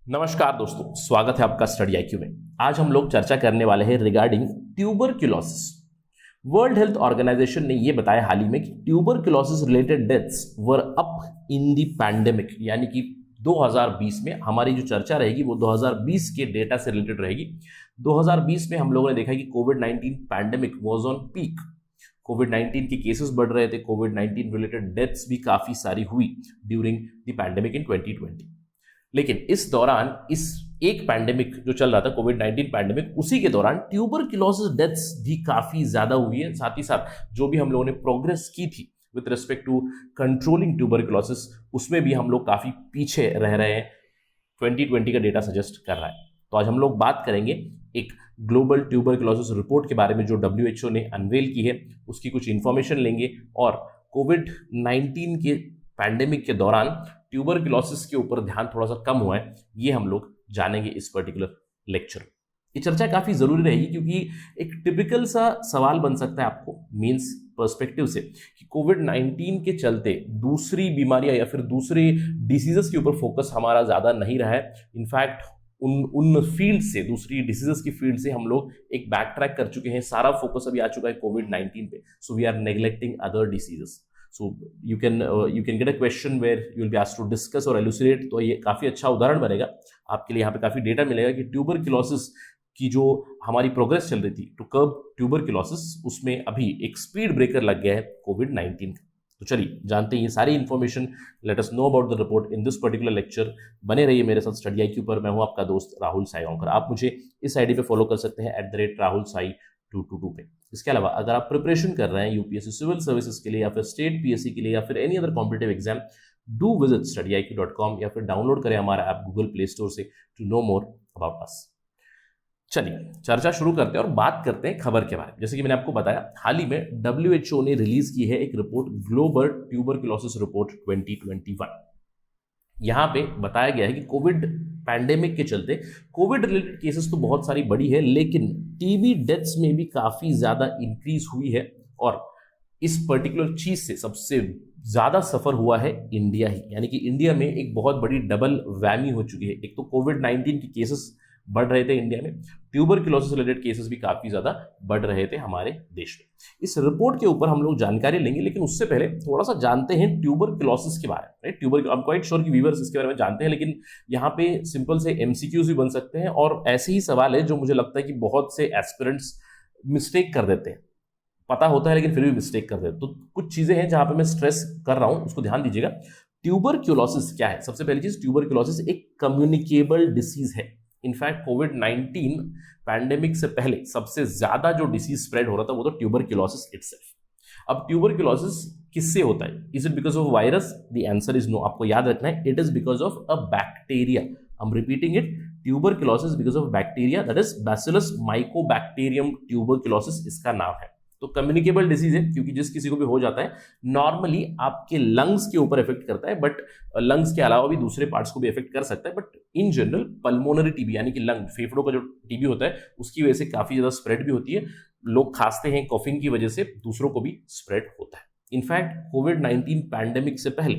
नमस्कार दोस्तों, स्वागत है आपका स्टडी आईक्यू में। आज हम लोग चर्चा करने वाले हैं regarding tuberculosis. World Health Organization ने यह बताया हाल ही में कि tuberculosis related deaths were up in the pandemic, यानी कि 2020 में हमारी जो चर्चा रहेगी वो 2020 के डेटा से रिलेटेड रहेगी। 2020 में हम लोगों ने देखा कि कोविड-19 पैंडेमिक वाज ऑन पीक। कोविड-19 के केसेस बढ़ रहे थे, कोविड-19 रिलेटेड डेथ्स भी काफी सारी हुई ड्यूरिंग द पैंडेमिक इन 2020। लेकिन इस दौरान इस एक पैंडेमिक जो चल रहा था कोविड-19 पैंडेमिक, उसी के दौरान ट्यूबरक्यूलोसिस डेथ्स भी काफी ज्यादा हुई है। साथ ही साथ जो भी हम लोगों ने प्रोग्रेस की थी with respect to controlling tuberculosis, उसमें भी हम लोग काफी पीछे रह रहे हैं। 2020 का डेटा सजेस्ट कर रहा है। तो आज हम लोग बात करेंगे एक ग्लोबल ट्यूबरक्यूलोसिस रिपोर्ट के बारे में जो WHO ने अनवेल की है, उसकी कुछ इंफॉर्मेशन लेंगे और कोविड-19 के पैंडेमिक के दौरान ट्यूबरक्यूलोसिस के ऊपर ध्यान थोड़ा सा कम हुआ है, ये हम लोग जानेंगे इस पर्टिकुलर लेक्चर में। ये चर्चा काफी जरूरी रहेगी क्योंकि एक टिपिकल सा सवाल बन सकता है आपको मेंस पर्सपेक्टिव से कि कोविड-19 के चलते दूसरी बीमारियां या फिर दूसरे डिसीजेस के ऊपर फोकस हमारा ज्यादा नहीं रहा है। इनफैक्ट उन फील्ड से, दूसरी डिसीजेस की फील्ड से हम लोग एक बैक ट्रैक कर चुके हैं। सारा फोकस अभी आ चुका है कोविड-19 पे। So we are neglecting other diseases. So you can get a question where you will be asked to discuss or elucidate। तो ये काफी अच्छा उदाहरण बनेगा आपके लिए। यहाँ पे काफी डेटा मिलेगा कि ट्यूबरक्यूलोसिस की जो हमारी प्रोग्रेस चल रही थी टू कर्ब ट्यूबरक्यूलोसिस, उसमें अभी एक स्पीड ब्रेकर लग गया है कोविड-19 का। तो चलिए जानते हैं ये सारी information. Let us know about the report in this particular lecture. बने रहिए मेरे साथ स्टडी आईक्यू पर। मैं हूं आपका दोस्त राहुल साईगांवकर। आप मुझे इस आईडी पे फॉलो कर सकते हैं @RahulSai222 पे। इसके अलावा अगर आप प्रिपरेशन कर रहे हैं यूपीएससी सिविल सर्विसेज के लिए या फिर स्टेट पीएससी के लिए या फिर any other competitive exam, do visit studyIQ.com या फिर डाउनलोड करें हमारा ऐप गूगल प्ले स्टोर से to know more about us. चलिए चर्चा शुरू करते हैं और बात करते हैं खबर के बारे में। जैसे कि मैंने आपको बताया, हाल ही में WHO ने रिलीज की है एक रिपोर्ट, ग्लोबल ट्यूबरक्यूलोसिस रिपोर्ट 2021। यहां पे बताया गया है कि कोविड पैंडेमिक के चलते कोविड रिलेटेड केसेस तो बहुत सारी बढ़ी है, लेकिन टीबी डेथ्स में भी काफी ज्यादा इंक्रीज हुई है। और इस पर्टिकुलर चीज से सबसे ज्यादा सफर हुआ है इंडिया ही, यानी कि इंडिया में एक बहुत बड़ी डबल वैमी हो चुकी है। एक तो कोविड-19 के केसेस बढ़ रहे थे इंडिया में, ट्यूबरक्यूलोसिस रिलेटेड केसेस भी काफी ज्यादा बढ़ रहे थे हमारे देश में। इस रिपोर्ट के ऊपर हम लोग जानकारी लेंगे, लेकिन उससे पहले थोड़ा सा जानते हैं ट्यूबरक्यूलोसिस के बारे में। Tuber, I am quite sure कि व्यूअर्स इसके बारे में जानते हैं, लेकिन यहाँ पे सिंपल से एमसीक्यूज भी बन सकते हैं और ऐसे ही सवाल है जो मुझे लगता है कि बहुत से एस्पिरेंट्स मिस्टेक कर देते हैं। पता होता है लेकिन फिर भी मिस्टेक कर देते हैं। तो कुछ चीजें हैं जहां पे मैं स्ट्रेस कर रहा हूं, उसको ध्यान दीजिएगा। ट्यूबरक्यूलोसिस क्या है? सबसे पहली चीज, ट्यूबरक्यूलोसिस एक कम्युनिकेबल डिसीज है। इनफैक्ट कोविड-19 पैंडेमिक से पहले सबसे ज्यादा जो डिसीज स्प्रेड हो रहा था वो तो ट्यूबरक्यूलोसिस इटसेल्फ। अब ट्यूबरक्यूलोसिस किससे होता है? Is it because of virus? The answer is no. आपको याद रखना है, it is because of a bacteria. I am repeating it, tuberculosis because of bacteria, that is bacillus mycobacterium tuberculosis इसका नाम है। तो कम्युनिकेबल डिसीज है क्योंकि जिस किसी को भी हो जाता है नॉर्मली आपके लंग्स के ऊपर इफेक्ट करता है, बट लंग्स के अलावा भी दूसरे पार्ट्स को भी इफेक्ट कर सकता है। But in general pulmonary TB, यानी कि लंग, फेफड़ों का जो टीबी होता है उसकी वजह से काफी ज्यादा स्प्रेड भी होती है। लोग खांसते हैं, कॉफिंग की वजह से दूसरों को भी स्प्रेड होता है। इनफैक्ट कोविड-19 पैंडेमिक से पहले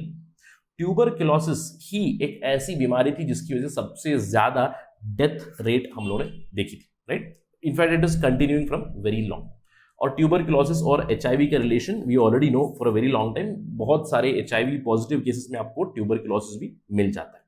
ट्यूबरक्यूलोसिस ही एक ऐसी बीमारी थी जिसकी वजह से सबसे ज्यादा डेथ रेट हम लोगों ने देखी थी, right? In fact it is continuing from very long. और ट्यूबरक्यूलोसिस और HIV का relation we already know for a very long time. बहुत सारे HIV पॉजिटिव केसेस में आपको ट्यूबरक्यूलोसिस भी मिल जाता है।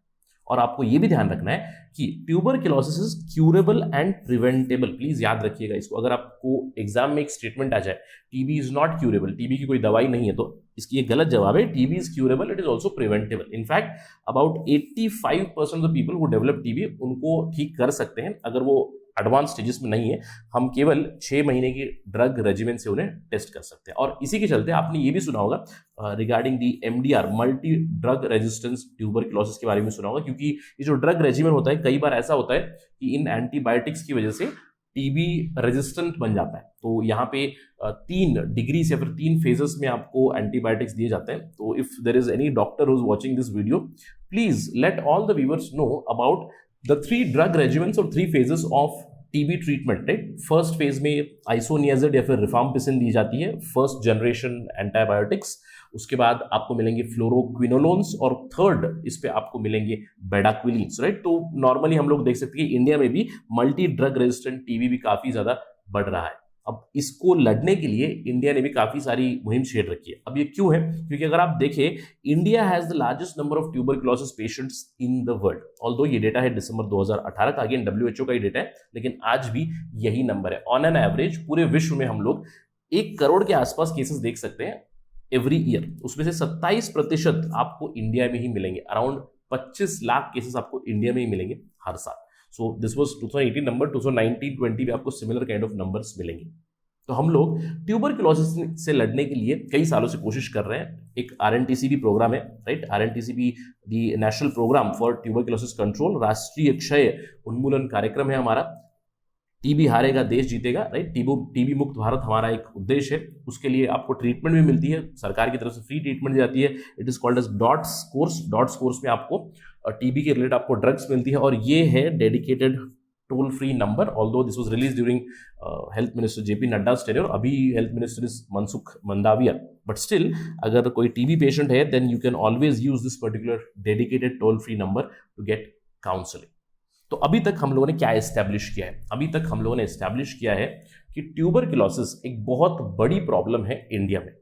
और आपको यह भी ध्यान रखना है कि tuberculosis is curable and preventable. Please याद रखिएगा इसको। अगर आपको एग्जाम में एक स्टेटमेंट आ जाए TB is not curable, TB की कोई दवाई नहीं है, तो इसकी ये गलत जवाब है। TB is curable, it is also preventable. In fact about 85% of the people who develop TB उनको ठीक कर सकते हैं अगर वो एडवांस स्टेजेस में नहीं है। हम केवल 6 महीने की ड्रग रेजिमेन से उन्हें टेस्ट कर सकते हैं। और इसी के चलते आपने ये भी सुना होगा regarding the MDR, multi drug resistance tuberculosis के बारे में सुना होगा, क्योंकि ये जो ड्रग रेजिमेन होता है कई बार ऐसा होता है कि इन एंटीबायोटिक्स की वजह से टीबी रेजिस्टेंट बन जाता है। तो यहाँ पे 3 डिग्रीज या फिर 3 फेजेस में आपको एंटीबायोटिक्स दिए जाते हैं। तो if there is any doctor who is watching this video, please let all the viewers know about the 3 drug regimens or 3 phases of TB treatment, right, first phase में isoniazid या फिर rifampicin दी जाती है, first generation antibiotics. उसके बाद आपको मिलेंगे fluoroquinolones और थर्ड इस पे आपको मिलेंगे बेडाक्विलिन्स, राइट। तो नॉर्मली हम लोग देख सकते हैं कि इंडिया में भी मल्टी ड्रग रेजिस्टेंट टीबी भी काफी ज्यादा बढ़ रहा है। अब इसको लड़ने के लिए इंडिया ने भी काफी सारी मुहिम छेड़ रखी है। अब ये क्यों है? क्योंकि अगर आप देखें, India has the largest number of tuberculosis patients in the world. Although ये डेटा है दिसंबर 2018 का, अगेन WHO का ही डेटा है, लेकिन आज भी यही नंबर है। ऑन एन एवरेज पूरे विश्व में हम लोग 1 करोड़ के आसपास केसेस देख सकते हैं एवरी ईयर। उसमें से 27% आपको इंडिया में ही मिलेंगे। अराउंड 25 लाख केसेस आपको इंडिया में ही मिलेंगे हर साल। सो दिस वाज 2018 नंबर, 2019-20 में आपको सिमिलर काइंड ऑफ नंबर्स मिलेंगे। तो हम लोग ट्यूबरक्लोसिस से लड़ने के लिए कई सालों से कोशिश कर रहे हैं। एक RNTCP प्रोग्राम है, राइट, RNTCP the national program for tuberculosis control, राष्ट्रीय क्षय उन्मूलन कार्यक्रम है हमारा। टीबी हारेगा देश जीतेगा, राइट, टीबी मुक्त भारत हमारा एक उद्देश्य है। उसके लिए आपको ट्रीटमेंट भी मिलती है, सरकार की तरफ से फ्री ट्रीटमेंट दी जाती है। It is called as DOTS course. DOTS course में आपको टीबी के रिलेटेड आपको ड्रग्स मिलती है, और ये है dedicated toll free number. Although this was release during health minister JP Nadda tenure, अभी health minister is Mansukh Mandaviya, but still अगर कोई टीबी पेशेंट है then you can always use this particular dedicated toll free number to get counselling. तो अभी तक हम लोगों ने क्या एस्टैब्लिश किया है? अभी तक हम लोगों ने एस्टैब्लिश किया है कि ट्यूबरक्लोसिस एक बहुत बड़ी प्रॉब्लम है इंडिया में।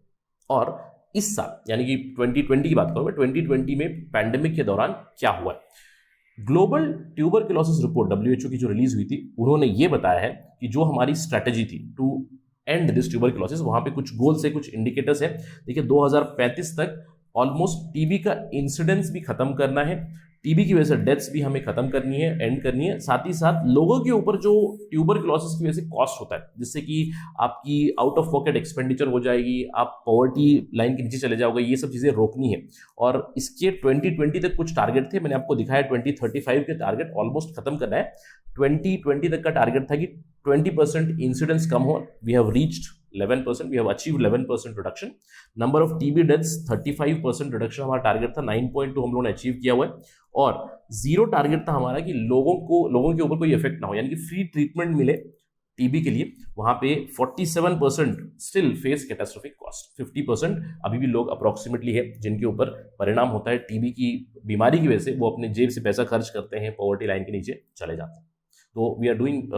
और इस साल यानी कि 2020 की बात करूं मैं, 2020 में पैंडेमिक के दौरान क्या हुआ है? ग्लोबल ट्यूबरक्लोसिस रिपोर्ट WHO की जो रिलीज हुई थी, उन्होंने ये बताया है कि जो हमारी स्ट्रैटेजी थी टू एंड दिस ट्यूबरक्लोसिस, वहां पे कुछ गोल्स है, कुछ इंडिकेटर्स है। देखिए 2035 तक ऑलमोस्ट टीबी का इंसिडेंस भी खत्म करना है, टीबी की वजह से डेथ्स भी हमें खत्म करनी है, एंड करनी है। साथ ही साथ लोगों के ऊपर जो ट्यूबरक्लोसिस की वजह से कॉस्ट होता है, जिससे कि आपकी आउट ऑफ पॉकेट एक्सपेंडिचर हो जाएगी, आप पॉवर्टी लाइन के नीचे चले जाओगे, ये सब चीजें रोकनी है। और इसके 2020 तक कुछ टारगेट थे, मैंने आपको दिखाया 2035 के टारगेट ऑलमोस्ट खत्म करना है। 2020 तक का टारगेट था कि 20% इंसिडेंस कम हो। We have reached 11%, we have achieved 11% reduction. Number of TB deaths 35% reduction हमारा टारगेट था, 9.2 हम लोगों ने अचीव किया हुआ है। और 0 टारगेट था हमारा कि लोगों के ऊपर कोई इफेक्ट ना हो, यानी कि फ्री ट्रीटमेंट मिले टीबी के लिए। वहां पे 47% स्टिल फेस कैटास्ट्रोफिक कॉस्ट। 50% अभी भी लोग अप्रोक्सीमेटली है जिनके ऊपर परिणाम होता है टीबी की बीमारी की वजह से, वो अपने जेब से पैसा खर्च करते हैं, पॉवर्टी लाइन के नीचे चले जाते हैं। तो we are doing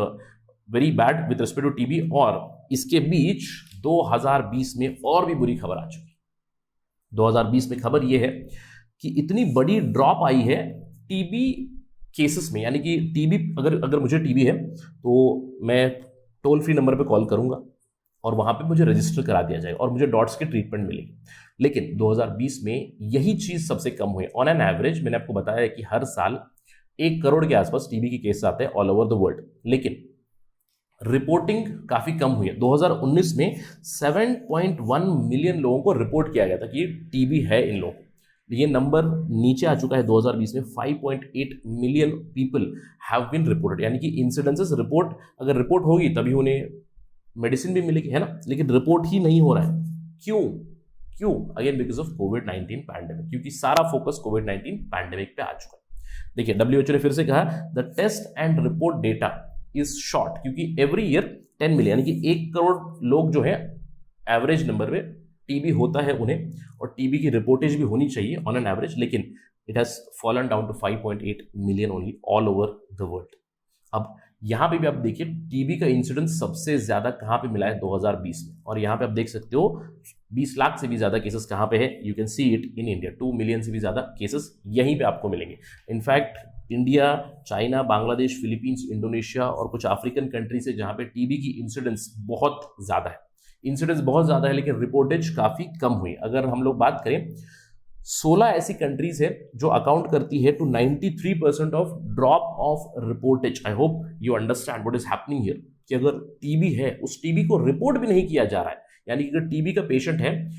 very bad with respect to TB. और इसके बीच 2020 में और भी बुरी खबर आ चुकी है। 2020 में खबर यह है कि इतनी बड़ी ड्रॉप आई है टीबी केसेस में, यानी कि टीबी अगर मुझे टीबी है तो मैं टोल फ्री नंबर पे कॉल करूंगा और वहां पे मुझे रजिस्टर करा दिया जाएगा और मुझे डॉट्स की ट्रीटमेंट मिलेगी। लेकिन 2020 में यही चीज सबसे कम हुई। ऑन एन एवरेज मैंने आपको बताया कि हर साल 1 करोड़ के आसपास टीबी के केस आते हैं ऑल ओवर द वर्ल्ड, लेकिन रिपोर्टिंग काफी कम हुई है। 2019 में 7.1 मिलियन लोगों को रिपोर्ट किया गया था कि टीबी है इन लोगों को। ये नंबर नीचे आ चुका है 2020 में 5.8 million people have been reported, यानी कि इंसिडेंसेस रिपोर्ट अगर रिपोर्ट होगी तभी उन्हें मेडिसिन भी मिलेगी, है ना, लेकिन रिपोर्ट ही नहीं हो रहा है। क्यों? Again because of covid pandemic, क्योंकि सारा फोकस कोविड-19 पैंडेमिक पे आ चुका है। देखिए WHO ने फिर से कहा the test and report data is short, क्योंकि एवरी ईयर 10 मिलियन यानी कि 1 करोड़ लोग जो है एवरेज नंबर में टीबी होता है उन्हें, और टीबी की रिपोर्टेज भी होनी चाहिए ऑन एन एवरेज, लेकिन it has fallen down to 5.8 million only all over the world. अब यहां पे भी आप देखिए टीबी का इंसिडेंस सबसे ज्यादा कहां पे मिला है 2020 में, और यहां पे आप देख सकते हो 20 लाख से भी ज्यादा केसेस कहां पे है, you can see it in India. 2 million से भी ज्यादा केसेस यहीं पे आपको मिलेंगे। In fact India, China, Bangladesh, Philippines, Indonesia और कुछ अफ्रीकन कंट्री से जहां पे टीबी की इंसिडेंस बहुत ज्यादा है, लेकिन रिपोर्टेज काफी कम हुई। अगर हम लोग बात करें 16 ऐसी कंट्रीज है जो अकाउंट करती है to 93% of drop of reportage. I hope you understand what is happening here, कि अगर टीबी है उस टीबी को रिपोर्ट भी नहीं किया जा रहा है, यानी कि अगर टीबी का पेशेंट है,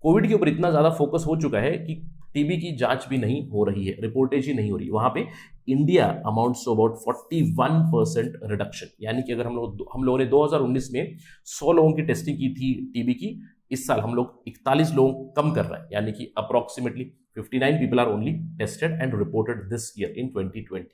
कोविड के ऊपर इतना ज्यादा फोकस हो चुका है कि टीबी की जांच भी नहीं हो रही है, रिपोर्टेज ही नहीं हो रही। वहां पे India amounts to about 41% reduction, यानी कि अगर हम लोगों ने 2019 में 100 लोगों की टेस्टिंग की थी टीबी की, इस साल हम लोग 41 लोगों कम कर रहे हैं, यानी कि approximately 59 people are only tested and reported this year in 2020।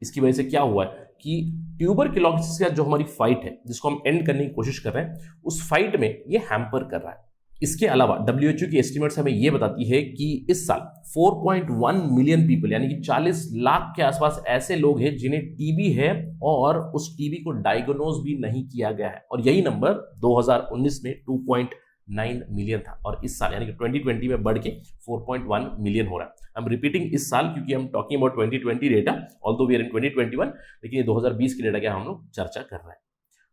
इसकी वजह से क्या हुआ है कि ट्यूबरक्लोसिस का जो हमारी फाइट है, जिसको हम एंड करने की कोशिश कर रहे हैं, उस फाइट में ये हैम्पर कर रहा है। इसके अलावा WHO की एस्टिमेट्स हमें ये बताती है कि इस साल 4.1 मिलियन पीपल यानी कि 40 लाख के आसपास ऐसे लोग हैं जिन्हें टीबी है और उस टीबी को डायग्नोज भी नहीं किया गया है, और यही नंबर 2019 में 2.9 मिलियन था, और इस साल यानी कि 2020 में बढ़ के 4.1 मिलियन हो रहा है। आई एम रिपीटिंग इस साल क्योंकि हम talking about 2020 data, although we are in 2021, लेकिन ये 2020 के डेटा क्या हम लोग चर्चा कर रहे हैं,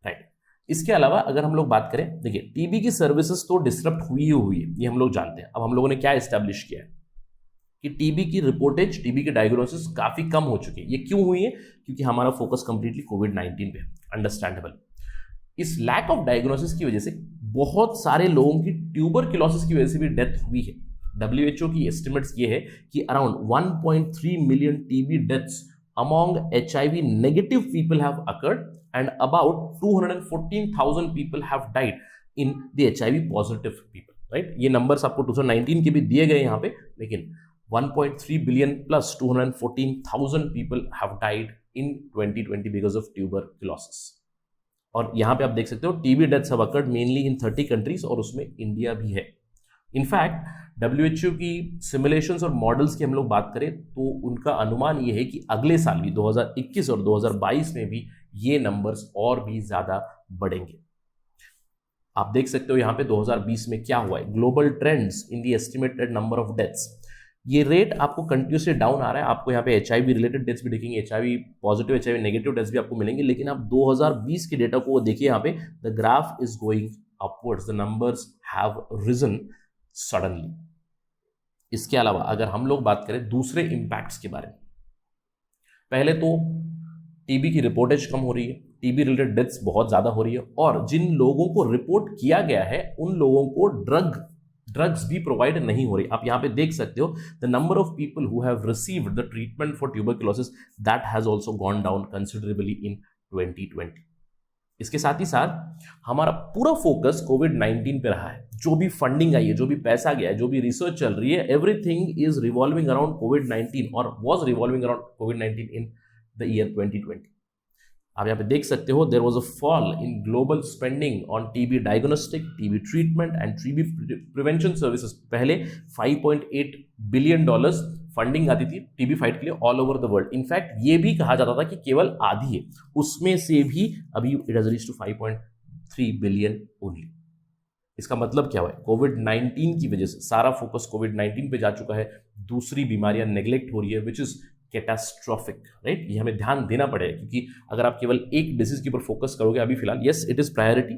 राइट। इसके अलावा अगर हम लोग बात करें, देखिए टीबी की सर्विसेज तो डिसरप्ट हुई है, ये हम लोग जानते हैं। अब हम लोगों ने क्या एस्टैब्लिश किया है कि टीबी की रिपोर्टेज, टीबी के डायग्नोसिस काफी कम हो चुकी है। ये क्यों हुई है? क्योंकि हमारा फोकस कंप्लीटली कोविड-19 पे, अंडरस्टैंडेबल। इस लैक ऑफ डायग्नोसिस की वजह से बहुत सारे लोगों की ट्यूबरक्लोसिस की वजह से भी डेथ हुई है। WHO की एस्टिमेट्स ये है कि around 1.3 million TB deaths among HIV negative people have occurred and about 214,000 people have died in the HIV positive people, right? ये नंबर्स आपको 2019 के भी दिए गए यहाँ पे, लेकिन 1.3 billion plus 214,000 people have died in 2020 because of tuberculosis. और यहाँ पे आप देख सकते हो TB deaths have occurred mainly in 30 countries और उसमें इंडिया भी है। इनफैक्ट WHO की सिमुलेशंस और मॉडल्स की हम लोग बात करें तो उनका अनुमान ये है कि अगले साल भी 2021 और 2022 में भी ये नंबर्स और भी ज्यादा बढ़ेंगे। आप देख सकते हो यहाँ पे 2020 में क्या हुआ है, global trends in the estimated number of deaths. ये रेट आपको कंटिन्यूसली डाउन आ रहा है। आपको यहाँ पे HIV रिलेटेड डेथ्स भी देखेंगे, HIV positive, HIV negative deaths भी आपको मिलेंगे, लेकिन आप 2020 के डेटा को देखिए, यहाँ पे the graph is going upwards, the numbers have risen suddenly. इसके अलावा अगर हम लोग बात करें दूसरे इंपैक्ट्स के बारे में, पहले तो टीबी की रिपोर्टेज कम हो रही है, टीबी रिलेटेड डेथ्स बहुत ज्यादा हो रही है, और जिन लोगों को रिपोर्ट किया गया है उन लोगों को ड्रग्स भी प्रोवाइड नहीं हो रही। आप यहां पे देख सकते हो the number of people who have received the treatment for tuberculosis that has also gone down considerably in 2020। इसके साथ ही साथ हमारा पूरा फोकस कोविड-19 पे रहा है। जो भी फंडिंग आई है, जो भी पैसा गया है, जो भी रिसर्च चल रही है, everything is revolving around COVID और वाज रिवॉल्विंग अराउंड कोविड-19 इन द ईयर 2020। आप यहाँ पे देख सकते हो there was a fall in global spending on TB diagnostic, TB treatment and TB prevention services. पहले $5.8 बिलियन फंडिंग आती थी टीबी फाइट के लिए all over the world. In fact ये भी कहा जाता था कि केवल आधी है, उसमें से भी अभी it has reached to 5.3 billion only. इसका मतलब क्या हुआ है? कोविड-19 की वजह से सारा फोकस कोविड-19 पे जा चुका है, दूसरी बीमारियां नेग्लेक्ट हो रही है, विच इज कैटास्ट्रॉफिक, राइट। ये हमें ध्यान देना पड़ेगा, क्योंकि अगर आप केवल एक डिजीज के ऊपर फोकस करोगे अभी फिलहाल, यस इट इज प्रायोरिटी,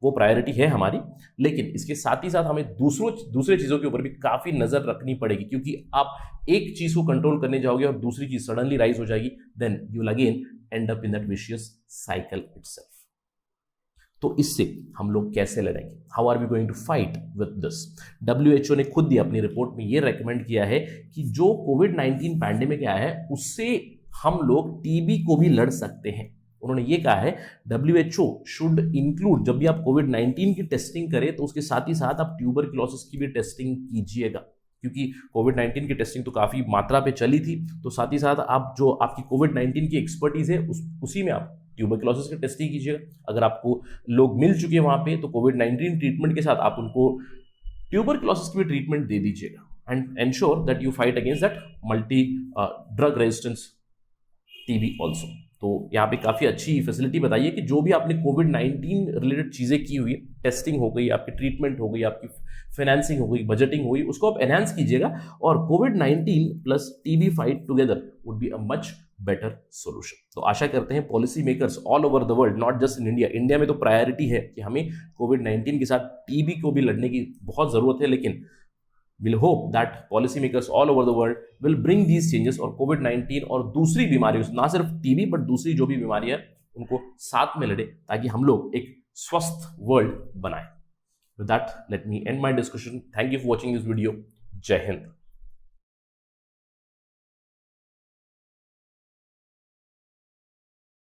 वो प्रायोरिटी है हमारी, लेकिन इसके साथ ही साथ हमें दूसरे चीजों के ऊपर भी काफी नजर रखनी पड़ेगी, क्योंकि आप एक चीज को कंट्रोल करने जाओगे और दूसरी चीज सडनली राइज हो जाएगी, then you will again end up in that vicious cycle itself. तो इससे हम लोग कैसे लड़ेंगे? How are we going to fight with this? WHO ने खुद ही अपनी रिपोर्ट में ये रेकमेंड किया है कि जो कोविड-19 पैंडेमिक आया है उससे हम लोग टीबी को भी लड़ सकते हैं। उन्होंने ये कहा है WHO शुड इंक्लूड, जब भी आप कोविड-19 की टेस्टिंग करें तो उसके साथ ही साथ आप ट्यूबरक्लोसिस की भी टेस्टिंग कीजिएगा, क्योंकि कोविड-19 की टेस्टिंग तो काफी मात्रा पे चली थी, तो साथ ही साथ आप जो आपकी कोविड-19 की एक्सपर्टीज है उसी में आप ट्यूबरक्लोसिस की टेस्टिंग कीजिएगा। अगर आपको लोग मिल चुके हैं वहां पे तो कोविड-19 ट्रीटमेंट के साथ आप उनको ट्यूबरक्लोसिस की भी ट्रीटमेंट दे दीजिएगा and ensure that you fight against that multi drug resistance TB also. तो यहाँ पे काफी अच्छी फैसिलिटी बताइए कि जो भी आपने कोविड-19 रिलेटेड चीजें की हुई, टेस्टिंग हो गई, आपकी ट्रीटमेंट हो गई, आपकी फाइनेंसिंग हो गई, बजटिंग हो गई, उसको आप एनहांस कीजिएगा, और कोविड-19 plus TB fight together would be a much better solution. तो आशा करते हैं policy makers all over the world, not just in India में तो प्रायोरिटी है कि हमें कोविड-19 के साथ टीबी को भी लड़ने की बहुत जरूरत है, लेकिन we'll hope that policy makers all over the world will bring these changes और कोविड-19 और दूसरी बीमारियों, ना सिर्फ टीबी बट दूसरी जो भी बीमारियां उनको साथ में लड़े, ताकि हम लोग एक स्वस्थ वर्ल्ड बनाएं। With that, let me end my discussion. Thank you for watching this video. जय हिंद।